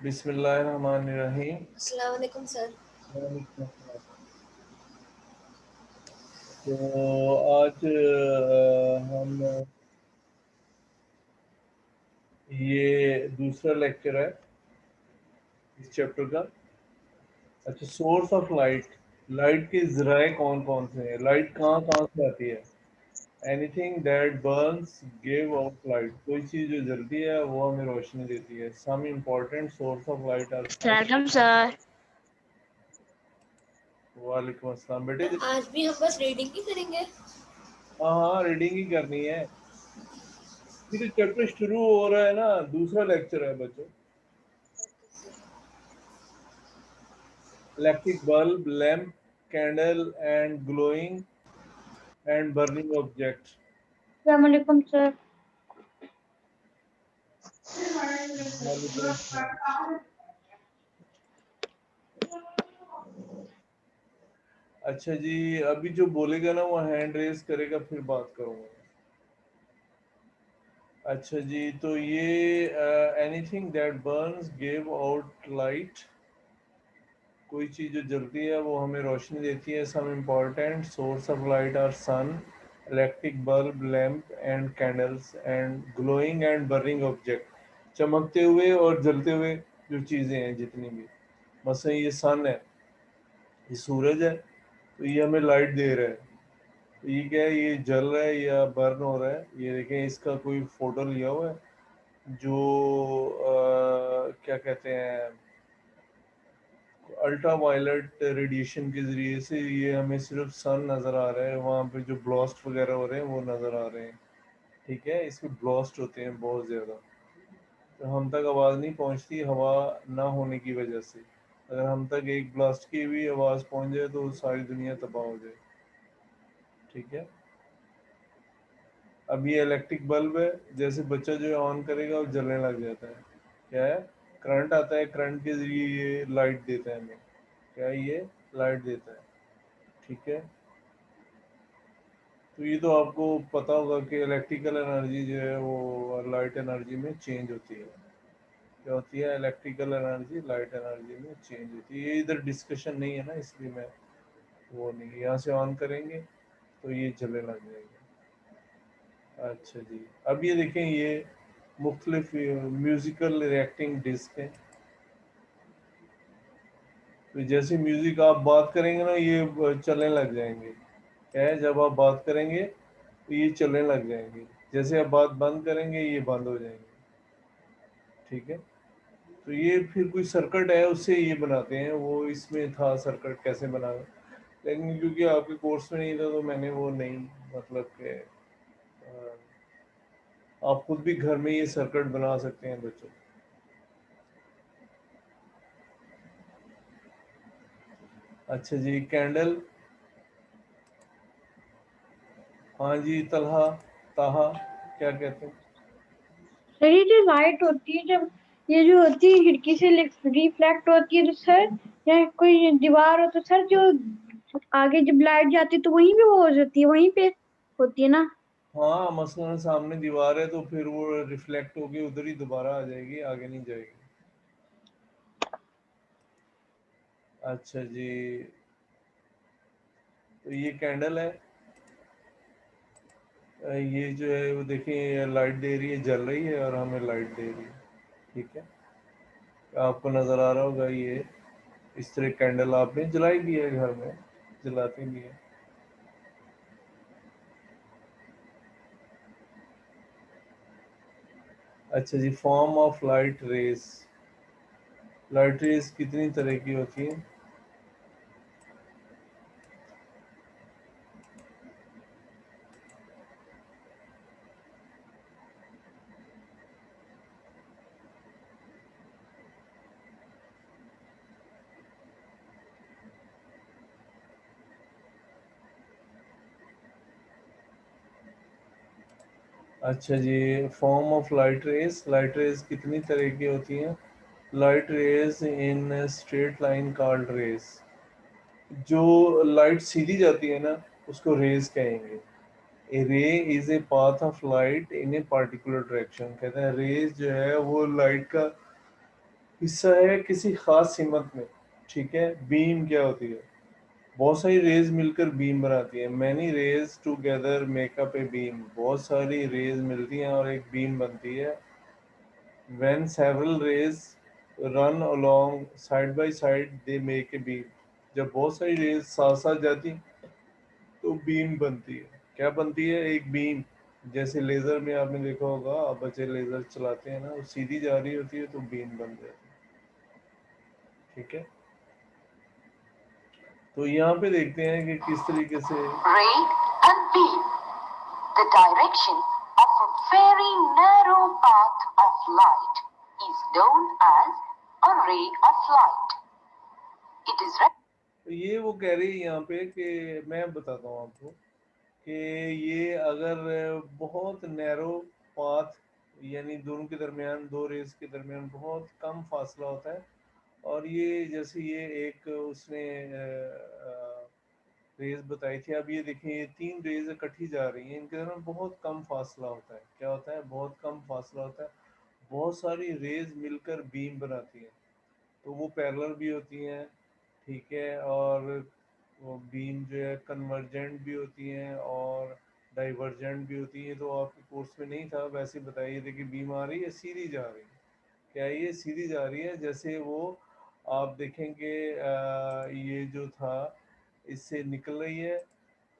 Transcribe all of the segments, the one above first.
बिस्मिल्लाहिर्रहमानिर्रहीम। अस्सलाम वालेकुम सर। तो आज हम ये दूसरा लेक्चर है इस चैप्टर का। अच्छा, सोर्स ऑफ लाइट। लाइट के ज़राए कौन कौन से हैं? लाइट कहाँ कहाँ से आती है? Anything that Burns give out light. कोई चीज़ जो जलती है वो हमें रोशनी देती है। Some important source of light are. Welcome sir. वालेकुम अस्सलाम बेटे। आज भी हम बस रीडिंग ही करेंगे। हाँ हाँ, रीडिंग ही करनी है। ये तो चैप्टर शुरू हो रहा है ना, दूसरा लेक्चर है बच्चों। Electric bulb, lamp, candle and glowing and burning object. अस्सलाम वालेकुम सर। अच्छा जी, अभी जो बोलेगा ना वो हैंड रेज करेगा, फिर बात करूंगा। अच्छा जी, तो ये anything that Burns give out light. कोई चीज़ जो जलती है वो हमें रोशनी देती है। Some important source of light are sun, electric bulb, lamp and candles and glowing and burning object. चमकते हुए और जलते हुए जो चीज़ें हैं जितनी भी, मसलन ये सन है, ये सूरज है, तो ये हमें लाइट दे रहा है। तो ये क्या है? ये जल रहा है या बर्न हो रहा है। ये देखें, इसका कोई फोटो लिया हुआ है जो क्या कहते हैं, अल्ट्रा वायलेट रेडिएशन के ज़रिए से ये हमें सिर्फ सन नज़र आ रहा है। वहाँ पे जो ब्लास्ट वगैरह हो रहे हैं वो नज़र आ रहे हैं। ठीक है, इसमें ब्लास्ट होते हैं बहुत ज़्यादा, तो हम तक आवाज़ नहीं पहुँचती हवा ना होने की वजह से। अगर हम तक एक ब्लास्ट की भी आवाज़ पहुँच जाए तो सारी दुनिया तबाह हो जाए। ठीक है, अब ये इलेक्ट्रिक बल्ब है, जैसे बच्चा जो है ऑन करेगा वो जलने लग जाता है। क्या है? करंट आता है, करंट के ज़रिए ये लाइट देता है हमें। क्या है? ये लाइट देता है। ठीक है, तो ये तो आपको पता होगा कि इलेक्ट्रिकल एनर्जी जो है वो लाइट एनर्जी में चेंज होती है। क्या होती है? इलेक्ट्रिकल एनर्जी लाइट एनर्जी में चेंज होती है। ये इधर डिस्कशन नहीं है ना, इसलिए मैं वो नहीं, यहाँ से ऑन करेंगे तो ये चलने लग जाएगा। अच्छा जी, अब ये देखें, ये मुख्तलिफ म्यूज़िकल रिएक्टिंग डिस्क हैं। तो जैसे म्यूज़िक आप बात करेंगे ना, ये चलने लग जाएंगे। क्या है? जब आप बात करेंगे तो ये चलने लग जाएंगे। जैसे आप बात बंद करेंगे ये बंद हो जाएंगे। ठीक है, तो ये फिर कोई सर्किट है उससे ये बनाते हैं। वो इसमें था सर्किट कैसे बना, लेकिन क्योंकि आपके कोर्स में नहीं था तो मैंने वो नहीं, मतलब कि आप खुद भी घर में ये सर्किट बना सकते हैं बच्चों। अच्छा जी, कैंडल। हाँ जी, तलहा, ताहा, क्या कहते हैं? सर ये जो लाइट होती है, जब ये जो होती है खिड़की से रिफ्लेक्ट होती है तो सर, या कोई दीवार हो तो सर, जो आगे जब लाइट जाती है तो वहीं पे वो हो जाती है, वहीं पे होती है ना। हाँ, मसलन सामने दीवार है तो फिर वो रिफ्लेक्ट होके उधर ही दोबारा आ जाएगी, आगे नहीं जाएगी। अच्छा जी, तो ये कैंडल है। ये जो है वो देखिए लाइट दे रही है, जल रही है और हमें लाइट दे रही है। ठीक है, आपको नज़र आ रहा होगा ये इस तरह कैंडल आपने जलाई भी है, घर में जलाते भी है। अच्छा जी, form of light rays. Light rays कितनी तरह की होती है? अच्छा जी, form of light rays. Light rays कितनी तरह की होती हैं? Light rays in straight line called rays. जो लाइट सीधी जाती है ना उसको रेज कहेंगे। A ray is a path of light in a particular direction. कहते हैं रेज जो है वो लाइट का हिस्सा है किसी खास सीमत में, ठीक है। बीम क्या होती है? बहुत सारी रेज मिलकर बीम बनाती है। Many rays together make up a beam, बहुत सारी रेज मिलती हैं और एक बीम बनती है। When several rays run along side by side, they make a beam. जब बहुत सारी रेज साथ साथ जाती तो बीम बनती है। क्या बनती है? एक बीम। जैसे लेजर में आपने देखा होगा, आप बच्चे लेजर चलाते हैं ना, वो सीधी जा रही होती है तो बीम बन जाती है, ठीक है। तो यहाँ पे देखते हैं कि किस तरीके से ray and beam. The direction of a very narrow path of light is known as a ray of light. It is तो ये वो कह रही है यहाँ पे कि मैं बताता हूँ आपको कि ये अगर बहुत नैरो पाथ, यानी दोनों के दरमियान, दो रेस के दरमियान बहुत कम फासला होता है, और ये जैसे ये एक उसने रेस बताई थी, अब ये देखें ये तीन रेस इकट्ठी जा रही हैं, इनके दरमियान बहुत कम फासला होता है। क्या होता है? बहुत कम फासला होता है। बहुत सारी रेस मिलकर बीम बनाती हैं, तो वो पैरेलल भी होती हैं, ठीक है। और वो बीम जो है कन्वर्जेंट भी होती हैं और डाइवर्जेंट भी होती हैं। तो आपके कोर्स में नहीं था, वैसे बताइए। देखिए बीम आ रही है, सीधी जा रही है। क्या ये सीधी जा रही है? जैसे वो आप देखेंगे ये जो था इससे निकल रही है,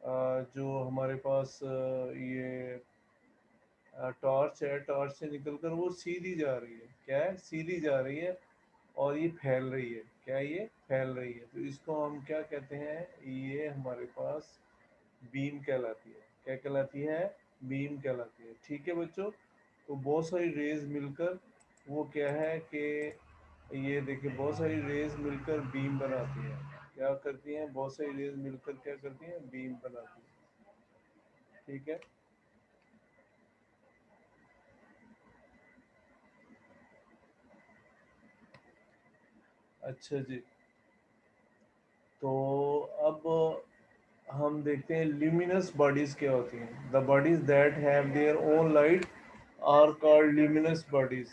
जो हमारे पास ये टॉर्च है, टॉर्च से निकलकर वो सीधी जा रही है। क्या है? सीधी जा रही है और ये फैल रही है। क्या ये फैल रही है? तो इसको हम क्या कहते हैं? ये हमारे पास बीम कहलाती है। क्या कहलाती है? बीम कहलाती है, ठीक है बच्चों। तो बहुत सारी रेज मिलकर वो क्या है कि ये देखिए बहुत सारी रेज मिलकर बीम बनाती है। क्या करती हैं? बहुत सारी रेज मिलकर क्या करती हैं? बीम बनाती है, ठीक है। अच्छा जी, तो अब हम देखते हैं ल्यूमिनस बॉडीज क्या होती हैं। The bodies that have their own light are called luminous bodies.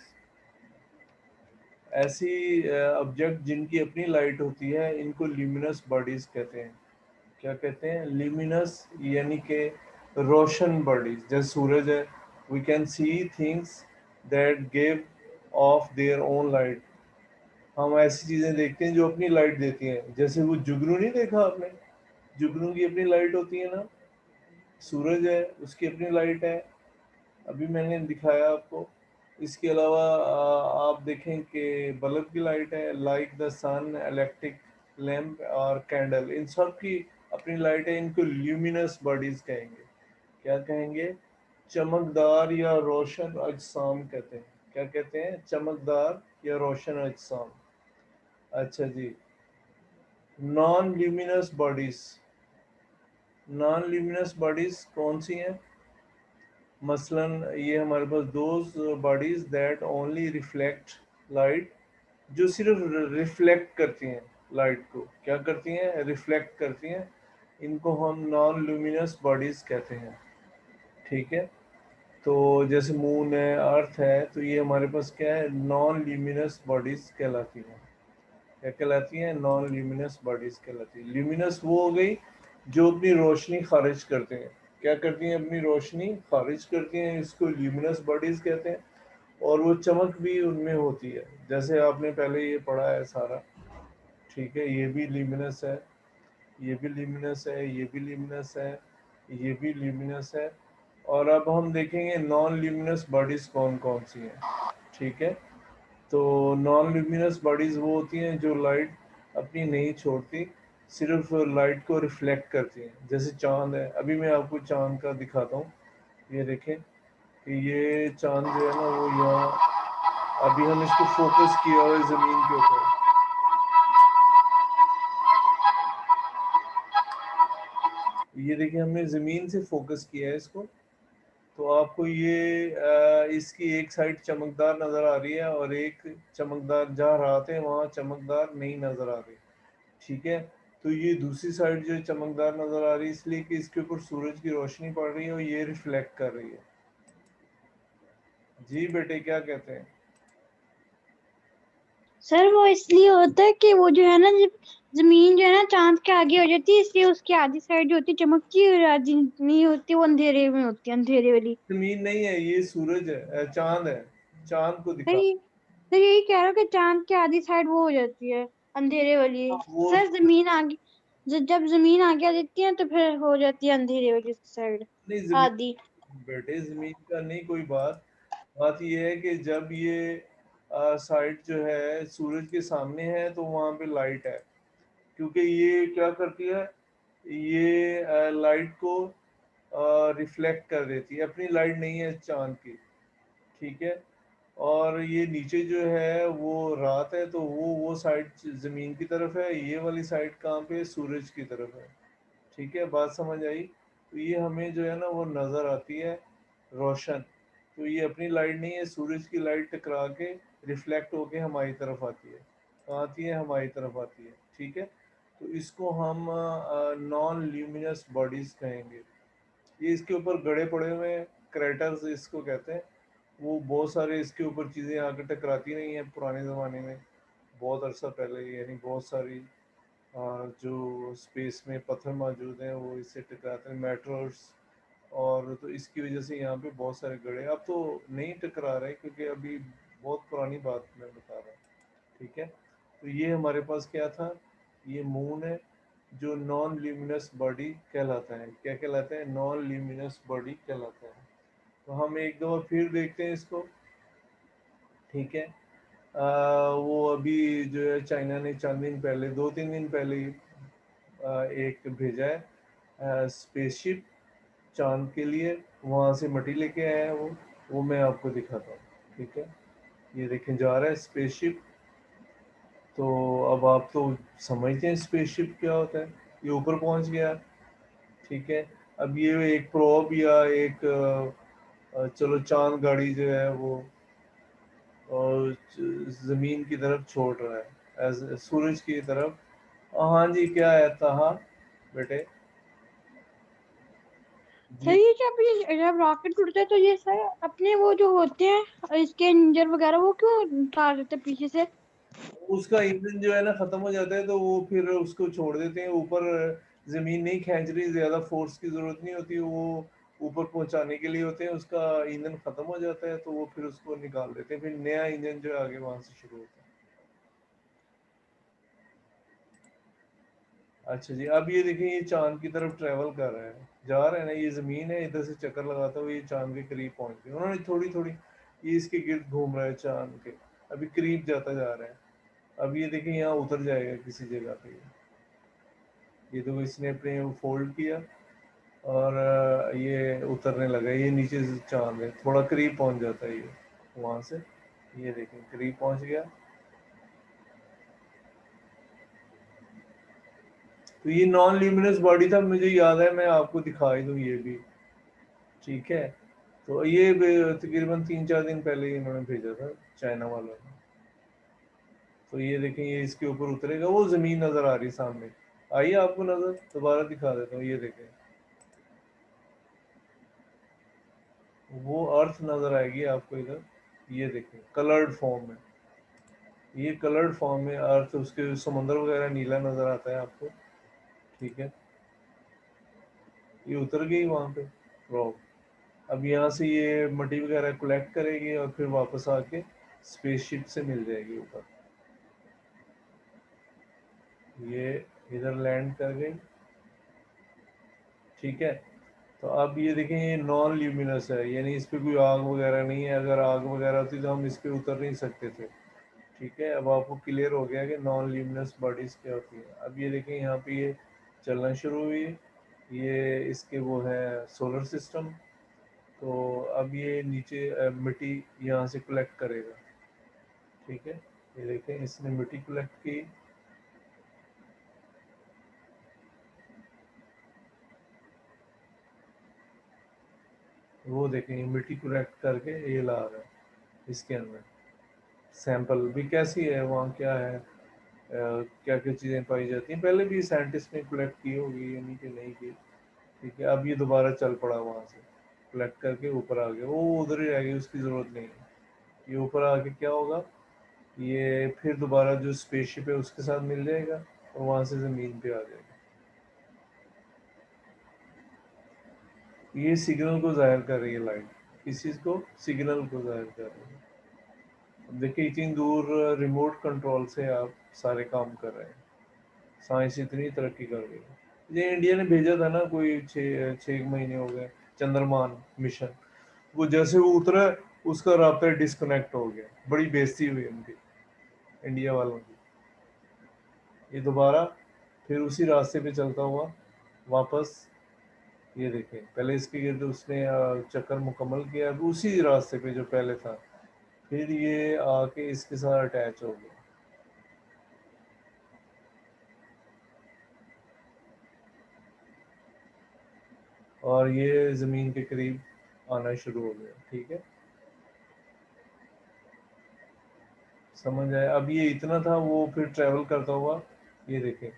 ऐसी ऑब्जेक्ट जिनकी अपनी लाइट होती है, इनको ल्यूमिनस बॉडीज कहते हैं। क्या कहते हैं? ल्यूमिनस यानी कि रोशन बॉडीज। जैसे सूरज है, we can see things that give off their own light. हम ऐसी चीज़ें देखते हैं जो अपनी लाइट देती हैं। जैसे वो जुगनू नहीं देखा आपने? जुगनू की अपनी लाइट होती है ना। सूरज है, उसकी अपनी लाइट है, अभी मैंने दिखाया आपको। इसके अलावा आप देखें कि बल्ब की लाइट है, like the sun, electric lamp और कैंडल, इन सब की अपनी लाइट है। इनको ल्यूमिनस बॉडीज कहेंगे। क्या कहेंगे? चमकदार या रोशन अजसाम कहते हैं। क्या कहते हैं? चमकदार या रोशन अजसाम। अच्छा जी, non luminous bodies. Non luminous bodies कौन सी हैं? मसलन ये हमारे पास those bodies that only reflect light, जो सिर्फ रिफ्लेक्ट करती हैं लाइट को। क्या करती हैं? रिफ्लेक्ट करती हैं। इनको हम नॉन लुमिनस बॉडीज कहते हैं, ठीक है। तो जैसे मून है, अर्थ है, तो ये हमारे पास क्या है? नॉन ल्यूमिनस बॉडीज कहलाती हैं। क्या कहलाती हैं? नॉन ल्यूमिनस बॉडीज कहलाती है। ल्यूमिनस वो हो गई जो अपनी रोशनी खारिज करते हैं। क्या करती हैं? अपनी रोशनी खारिज करती हैं, इसको ल्यूमिनस बॉडीज कहते हैं। और वो चमक भी उनमें होती है, जैसे आपने पहले ये पढ़ा है सारा, ठीक है। ये भी ल्यूमिनस है, ये भी ल्यूमिनस है, ये भी ल्यूमिनस है, ये भी ल्यूमिनस है। और अब हम देखेंगे नॉन ल्यूमिनस बॉडीज कौन कौन सी हैं, ठीक है। तो नॉन ल्यूमिनस बॉडीज वो होती हैं जो लाइट अपनी नहीं छोड़ती, सिर्फ लाइट को रिफ्लेक्ट करती हैं। जैसे चांद है, अभी मैं आपको चांद का दिखाता हूँ। ये देखें कि ये चांद जो है ना, वो यहाँ, अभी हम इसको फोकस किया हुआ है ज़मीन के ऊपर। ये देखिए हमने ज़मीन से फोकस किया है इसको, तो आपको ये इसकी एक साइड चमकदार नज़र आ रही है और एक चमकदार, जहाँ रात है वहाँ चमकदार नहीं नज़र आ रही, ठीक है। तो ये दूसरी साइड जो चमकदार नज़र आ रही है इसलिए कि इसके ऊपर सूरज की रोशनी पड़ रही है और ये रिफ्लेक्ट कर रही है। जी बेटे क्या कहते हैं? सर वो इसलिए होता है कि वो जो है ना, जब जमीन जो है ना चांद के आगे हो जाती है, इसलिए उसकी आधी साइड जो होती है चमकती है और आधी नहीं होती, वो अंधेरे में होती है, अंधेरे वाली। जमीन नहीं है, ये सूरज है, चांद है, चांद को सर दिखा। ये सर यही कह रहा हूँ कि चांद की आधी साइड वो हो जाती है, अंधेरे वाली। वो सर जमीन आगे, जब जमीन आगे आ जाती है तो फिर हो जाती है अंधेरे वाली साइड नहीं, जमीन आधी। बेटे, जमीन का नहीं कोई बात। बात ये है कि जब ये साइड जो है सूरज के सामने है तो वहां पे लाइट है, क्योंकि ये क्या करती है, ये लाइट को रिफ्लेक्ट कर देती है, अपनी लाइट नहीं है चांद की। ठीक है। और ये नीचे जो है वो रात है, तो वो साइड जमीन की तरफ है, ये वाली साइड कहाँ पे है? सूरज की तरफ है। ठीक है, बात समझ आई? तो ये हमें जो है ना वो नज़र आती है रोशन। तो ये अपनी लाइट नहीं है, सूरज की लाइट टकरा के रिफ्लेक्ट होके हमारी तरफ आती है। कहाँ आती है? हमारी तरफ आती है। ठीक है। तो इसको हम नॉन ल्यूमिनस बॉडीज कहेंगे। ये इसके ऊपर गड़े पड़े हुए हैं, क्रेटर्स इसको कहते हैं। वो बहुत सारे इसके ऊपर चीज़ें आकर टकराती नहीं हैं पुराने ज़माने में, बहुत अरसा पहले, यानी बहुत सारी जो स्पेस में पत्थर मौजूद हैं वो इससे टकराते हैं, मेटरोड्स। और तो इसकी वजह से यहाँ पे बहुत सारे गड़े अब तो नहीं टकरा रहे, क्योंकि अभी बहुत पुरानी बात मैं बता रहा हूँ। ठीक है। तो ये हमारे पास क्या था? ये मून है, जो नॉन ल्यूमिनस बॉडी कहलाता है। क्या कहलाता है? नॉन ल्यूमिनस बॉडी कहलाता है। तो हम एक दफ़ा फिर देखते हैं इसको। ठीक है। वो अभी जो है चाइना ने चंद दिन पहले, 2-3 दिन पहले ही एक भेजा है स्पेसशिप चांद के लिए। वहाँ से मट्टी लेके आया है वो मैं आपको दिखाता हूँ। ठीक है। ये देखें, जा रहा है स्पेसशिप। तो अब आप तो समझते हैं स्पेसशिप क्या होता है। ये ऊपर पहुँच गया। ठीक है। अब ये एक प्रोब या एक चलो चांद गाड़ी जो है वो और ज़मीन की तरफ छोड़ रहा है, सूरज की तरफ। हाँ जी, क्या है ताहा बेटे? सर जी, ये जब रॉकेट उड़ता है तो ये सर अपने वो जो होते हैं इसके इंजन वगैरह, वो क्यों उतार देते हैं पीछे से? उसका ईंधन जो है ना ख़त्म हो जाता है, तो वो फिर उसको छोड़ देते हैं ऊपर। ज़मीन नहीं खींच रही, ज़्यादा फोर्स की ज़रूरत नहीं होती, वो ऊपर पहुंचाने के लिए होते हैं। उसका ईंधन ख़त्म हो जाता है तो वो फिर उसको निकाल देते हैं, फिर नया ईंधन जो है आगे वहाँ से शुरू होता है। अच्छा जी, अब ये देखिए, ये चाँद की तरफ ट्रैवल कर रहा है, जा रहा है ना। ये ज़मीन है, इधर से चक्कर लगाता हुआ ये चाँद के करीब पहुँच गया। उन्होंने थोड़ी-थोड़ी ये इसके गिर्द घूम रहा है चाँद के, अभी करीब जाता जा रहा है। अब ये देखिए यहाँ उतर जाएगा किसी जगह पे। ये तो इसने अपने वो फ़ोल्ड किया और ये उतरने लगा। ये नीचे से चाँद है, थोड़ा करीब पहुँच जाता है ये वहाँ से। ये देखें, करीब पहुँच गया। तो ये नॉन ल्यूमिनस बॉडी था, मुझे याद है, मैं आपको दिखा ही दूँ ये भी। ठीक है। तो ये तकरीबन 3-4 दिन पहले ही इन्होंने भेजा था, चाइना वालों ने। तो ये देखें, ये इसके ऊपर उतरेगा, वो ज़मीन नज़र आ रही सामने। आइए आपको नज़र दोबारा दिखा देता हूँ। ये देखें, वो अर्थ नज़र आएगी आपको इधर। ये देखें, कलर्ड फॉर्म में, ये कलर्ड फॉर्म में अर्थ, उसके समुंदर वगैरह नीला नज़र आता है आपको। ठीक है। ये उतर गई वहाँ पे रॉक। अब यहाँ से ये मट्टी वगैरह कलेक्ट करेगी और फिर वापस आके स्पेसशिप से मिल जाएगी ऊपर। ये इधर लैंड कर गई। ठीक है। तो अब ये देखें, ये नॉन ल्यूमिनस है, यानी इस पे कोई आग वगैरह नहीं है। अगर आग वगैरह होती तो हम इस पे उतर नहीं सकते थे। ठीक है। अब आपको क्लियर हो गया कि नॉन ल्यूमिनस बॉडीज़ क्या होती है। अब ये देखें, यहाँ पे ये चलना शुरू हुई। ये इसके वो है सोलर सिस्टम। तो अब ये नीचे मिट्टी यहाँ से कलेक्ट करेगा। ठीक है। ये देखें, इसने मिट्टी कलेक्ट की। वो देखें, ये मिट्टी कलेक्ट करके ये ला रहा है इसके अंदर। सैंपल भी कैसी है, वहाँ क्या है, क्या क्या चीज़ें पाई जाती हैं, पहले भी साइंटिस्ट ने कलेक्ट की होगी, यानी कि नहीं की। ठीक है। अब ये दोबारा चल पड़ा वहाँ से, कलेक्ट करके ऊपर आ गया। वो उधर ही रह गई, उसकी ज़रूरत नहीं है। ये ऊपर आके क्या होगा? ये फिर दोबारा जो स्पेसशिप है उसके साथ मिल जाएगा और वहां से ज़मीन पे आ जाएगा। ये सिग्नल को जाहिर कर रही है लाइट, इस चीज़ को सिग्नल को जाहिर कर रही है। अब देखिए इतनी दूर रिमोट कंट्रोल से आप सारे काम कर रहे हैं, साइंस इतनी तरक्की कर गई है। ये इंडिया ने भेजा था ना कोई 6 महीने हो गए चंद्रमान मिशन, वो जैसे वो उतरा उसका रास्ता डिस्कनेक्ट हो गया, बड़ी बेइज्जती हुई उनकी इंडिया वालों की। ये दोबारा फिर उसी रास्ते पे चलता हुआ वापस, ये देखें पहले इसके गिर्द उसने चक्कर मुकम्मल किया, अब उसी रास्ते पे जो पहले था, फिर ये आके इसके साथ अटैच हो गया। और ये ज़मीन के करीब आना शुरू हो गया। ठीक है, समझ आया। अब ये इतना था, वो फिर ट्रैवल करता हुआ ये देखें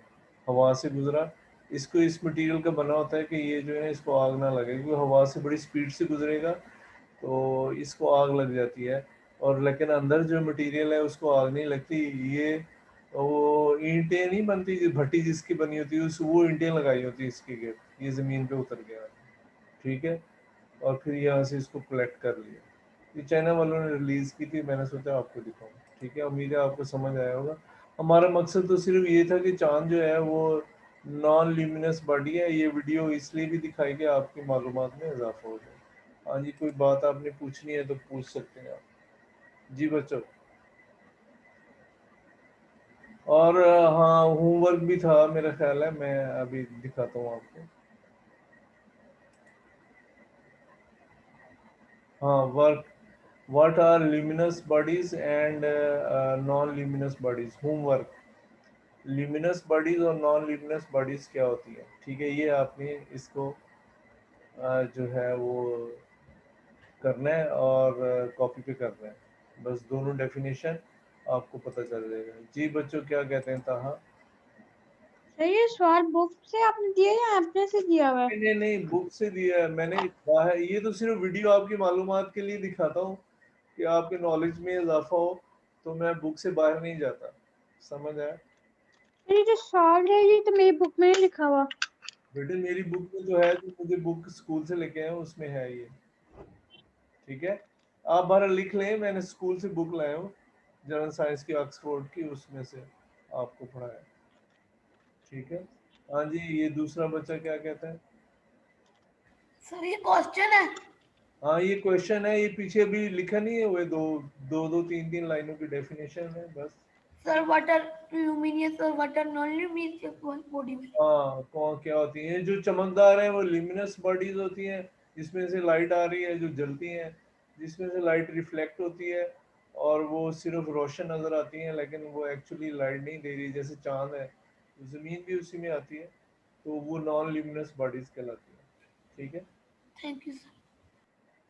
हवा से गुजरा। इसको इस मटेरियल का बना होता है कि ये जो है इसको आग ना लगे, क्योंकि हवा से बड़ी स्पीड से गुजरेगा तो इसको आग लग जाती है। और लेकिन अंदर जो मटेरियल है उसको आग नहीं लगती। ये वो ईंटें नहीं बनती, भट्टी जिसकी बनी होती है उस वो ईंटें लगाई होती है इसके गिर्द। ये ज़मीन पे उतर गया, ठीक है। और फिर यहाँ से इसको कलेक्ट कर लिया। ये चाइना वालों ने रिलीज़ की थी, मैंने सोचा आपको दिखाऊं। ठीक है, उम्मीद है आपको समझ आया होगा। हमारा मकसद तो सिर्फ ये था कि चाँद जो है वो नॉन ल्यूमिनस बॉडी है। ये वीडियो इसलिए भी दिखाई कि आपकी मालूमात में इजाफा हो जाए। हाँ जी, कोई बात आपने पूछनी है तो पूछ सकते हैं आप। जी बच्चों, और हाँ होमवर्क भी था मेरा ख्याल है, मैं अभी दिखाता हूँ आपको। हाँ, work, what are luminous bodies and non-luminous bodies, homework। luminous bodies और non-luminous bodies क्या होती है, ठीक है। ये आपने इसको जो है वो करना है और कॉपी पे करना है, बस दोनों डेफिनेशन आपको पता चल जाएगा। जी बच्चों, क्या कहते हैं ताहा? सर ये सवाल बुक से आपने दिया या आपने से दिया हुआ है? नहीं नहीं नहीं, बुक से दिया है मैंने। बाहर ये तो सिर्फ वीडियो आपकी मालूमात के लिए दिखाता हूँ कि आपके नॉलेज में इजाफा हो, तो मैं बुक से बाहर नहीं जाता। समझ आया? सर ये जो सवाल है ये तो मेरी बुक में नहीं लिखा हुआ। बेटे मेरी बुक में जो है, जो मुझे बुक स्कूल से लेके आए उसमें है ये। ठीक है, आप बाहर लिख लें, मैंने स्कूल से बुक लाया हूँ जनरल साइंस की, ऑक्सफोर्ड की, उसमें से आपको पढ़ाया। ठीक है, हाँ जी। ये दूसरा बच्चा क्या कहता है? सर ये क्वेश्चन है। हाँ ये क्वेश्चन है, ये पीछे भी लिखा नहीं है, हुए दो दो दो तीन तीन लाइनों की डेफिनेशन है बस। सर वाटर ल्यूमिनियस और वाटर नॉन ल्यूमिनियस बॉडी में। हाँ, कौन क्या होती हैं जो चमकदार है, वो ल्यूमिनस बॉडीज होती हैं, जिसमें से लाइट आ रही है, जो जलती हैं, जिसमें से लाइट रिफ्लेक्ट होती है और वो सिर्फ रोशन नज़र आती हैं, लेकिन वो एक्चुअली लाइट नहीं दे रही। जैसे चांद है, ज़मीन भी उसी में आती है, तो वो नॉन ल्यूमिनस बॉडीज कहलाती है। ठीक है, थैंक यू सर।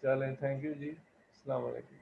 चलें, थैंक यू जी, अस्सलाम वालेकुम।